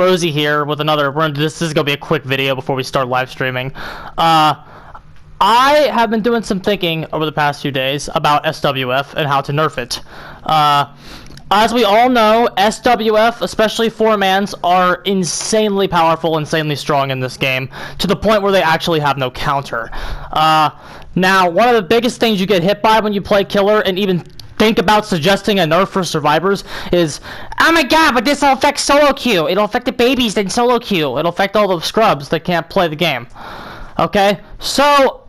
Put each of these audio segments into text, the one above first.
Sprozy here with another. This is gonna be a quick video before we start live streaming. I have been doing some thinking over the past few days about SWF and how to nerf it. As we all know, SWF, especially 4-mans, are insanely powerful, insanely strong in this game, to the point where they actually have no counter. Now, one of the biggest things you get hit by when you play Killer, and even think about suggesting a nerf for survivors, is, oh my god, but this will affect solo queue. It'll affect the babies in solo queue. It'll affect all the scrubs that can't play the game. Okay? So,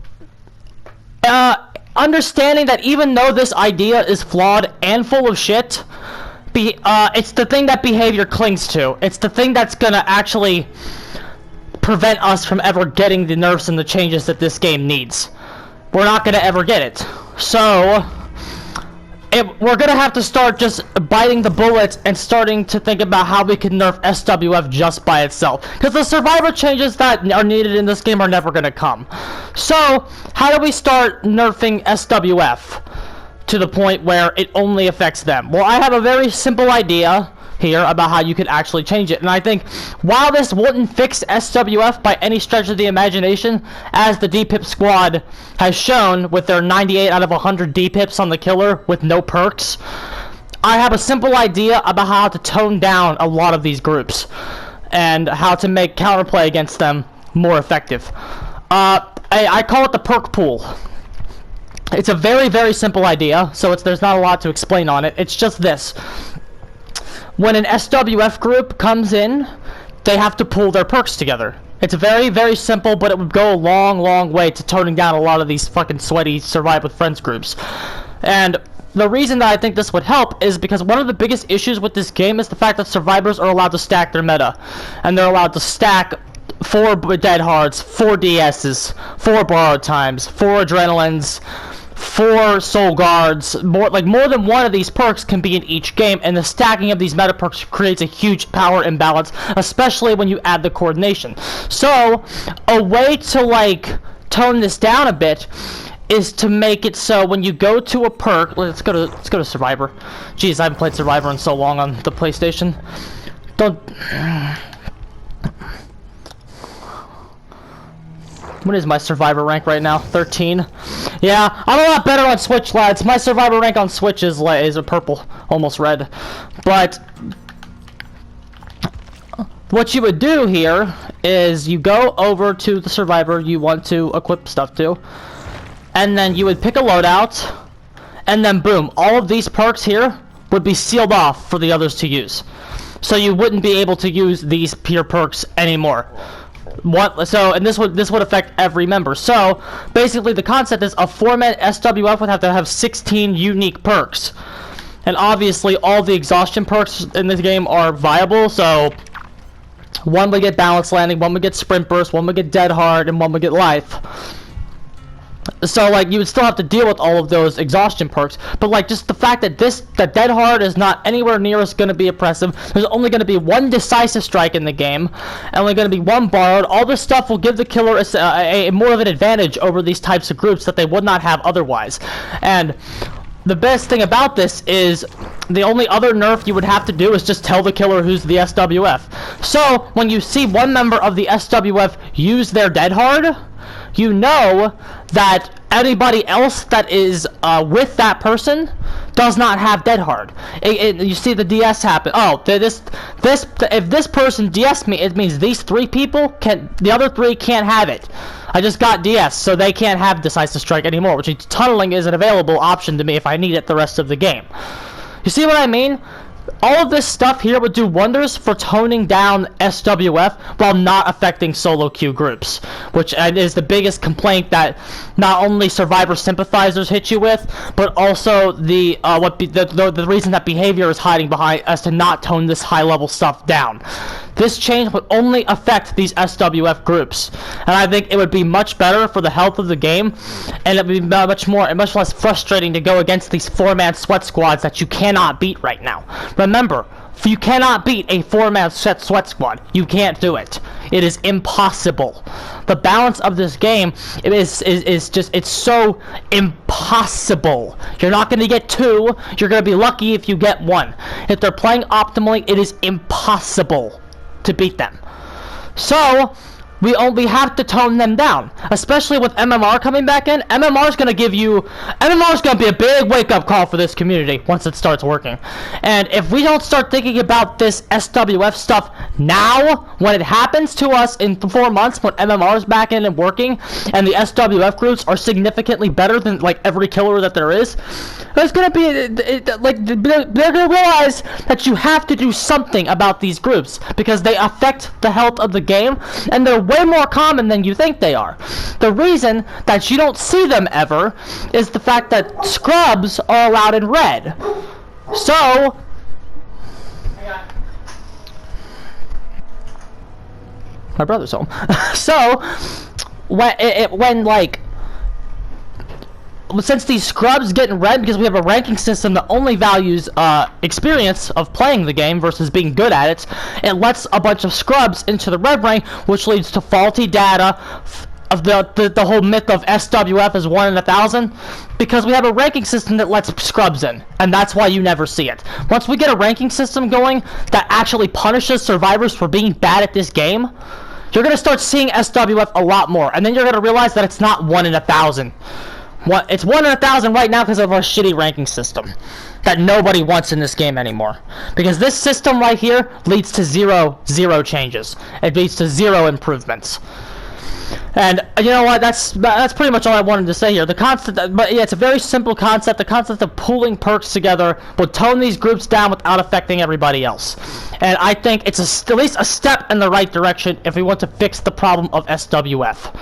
understanding that even though this idea is flawed and full of shit, it's the thing that behavior clings to. It's the thing that's gonna actually prevent us from ever getting the nerfs and the changes that this game needs. We're not gonna ever get it. So, we're gonna have to start just biting the bullets and starting to think about how we can nerf SWF just by itself. Because the survivor changes that are needed in this game are never gonna come. So, how do we start nerfing SWF to the point where it only affects them? Well, I have a very simple idea here about how you could actually change it, and I think while this wouldn't fix SWF by any stretch of the imagination, as the D-Pip squad has shown with their 98 out of 100 D-Pips on the Killer with no perks, I have a simple idea about how to tone down a lot of these groups and how to make counterplay against them more effective. I call it the perk pool. It's a very, very simple idea, so there's not a lot to explain on it. It's just this. When an SWF group comes in, they have to pool their perks together. It's very, very simple, but it would go a long, long way to toning down a lot of these fucking sweaty Survive with Friends groups. And the reason that I think this would help is because one of the biggest issues with this game is the fact that survivors are allowed to stack their meta. And they're allowed to stack 4 dead hards, 4 DSs, 4 borrowed times, 4 adrenalines, 4 soul guards. More than one of these perks can be in each game, and the stacking of these meta perks creates a huge power imbalance, especially when you add the coordination. So a way to tone this down a bit is to make it so when you go to a perk, let's go to Survivor. Jeez, I haven't played Survivor in so long on the PlayStation. What is my Survivor rank right now? 13? Yeah, I'm a lot better on Switch, lads. My Survivor rank on Switch is a purple, almost red. But what you would do here is you go over to the Survivor you want to equip stuff to, and then you would pick a loadout, and then boom, all of these perks here would be sealed off for the others to use. So you wouldn't be able to use these pure perks anymore. And this would affect every member. So basically the concept is a 4-man SWF would have to have 16 unique perks, and obviously all the exhaustion perks in this game are viable. So one would get balance landing, one would get sprint burst, one would get dead hard, and one would get life. So you would still have to deal with all of those exhaustion perks, but just the fact that the dead hard is not anywhere near as going to be oppressive. There's only going to be 1 decisive strike in the game, and only going to be 1 borrowed. All this stuff will give the Killer a more of an advantage over these types of groups that they would not have otherwise. And the best thing about this is the only other nerf you would have to do is just tell the Killer who's the SWF. So when you see one member of the SWF use their dead hard, you know that anybody else that is with that person does not have dead hard. You see the DS happen. Oh, if this person DS me, it means these 3 people the other 3 can't have it. I just got DS, so they can't have decisive strike anymore, which means tunneling is an available option to me if I need it the rest of the game. You see what I mean? All of this stuff here would do wonders for toning down SWF while not affecting solo queue groups, which is the biggest complaint that not only Survivor sympathizers hit you with, but also the reason that behavior is hiding behind as to not tone this high-level stuff down. This change would only affect these SWF groups, and I think it would be much better for the health of the game, and it would be much less frustrating to go against these 4-man sweat squads that you cannot beat right now. Remember, if you cannot beat a 4-man sweat squad, you can't do it. It is impossible. The balance of this game it's so impossible. You're not going to get 2. You're going to be lucky if you get 1. If they're playing optimally, it is impossible to beat them. So we have to tone them down, especially with MMR coming back in. MMR is going to be a big wake-up call for this community once it starts working. And if we don't start thinking about this SWF stuff now, when it happens to us in 4 months, when MMR is back in and working, and the SWF groups are significantly better than like every killer that there is, there's going to be like they're going to realize that you have to do something about these groups because they affect the health of the game, and they're way more common than you think they are. The reason that you don't see them ever is the fact that scrubs are allowed in red. So my brother's home. So since these scrubs get in red, because we have a ranking system that only values experience of playing the game versus being good at it, it lets a bunch of scrubs into the red rank, which leads to faulty data of the whole myth of SWF is 1 in 1,000, because we have a ranking system that lets scrubs in, and that's why you never see it. Once we get a ranking system going that actually punishes survivors for being bad at this game, you're going to start seeing SWF a lot more, and then you're going to realize that it's not 1 in 1,000. It's 1 in 1,000 right now because of our shitty ranking system that nobody wants in this game anymore. Because this system right here leads to zero changes. It leads to 0 improvements. And you know what? That's pretty much all I wanted to say here. The concept, but yeah, it's a very simple concept. The concept of pooling perks together will tone these groups down without affecting everybody else. And I think it's at least a step in the right direction if we want to fix the problem of SWF.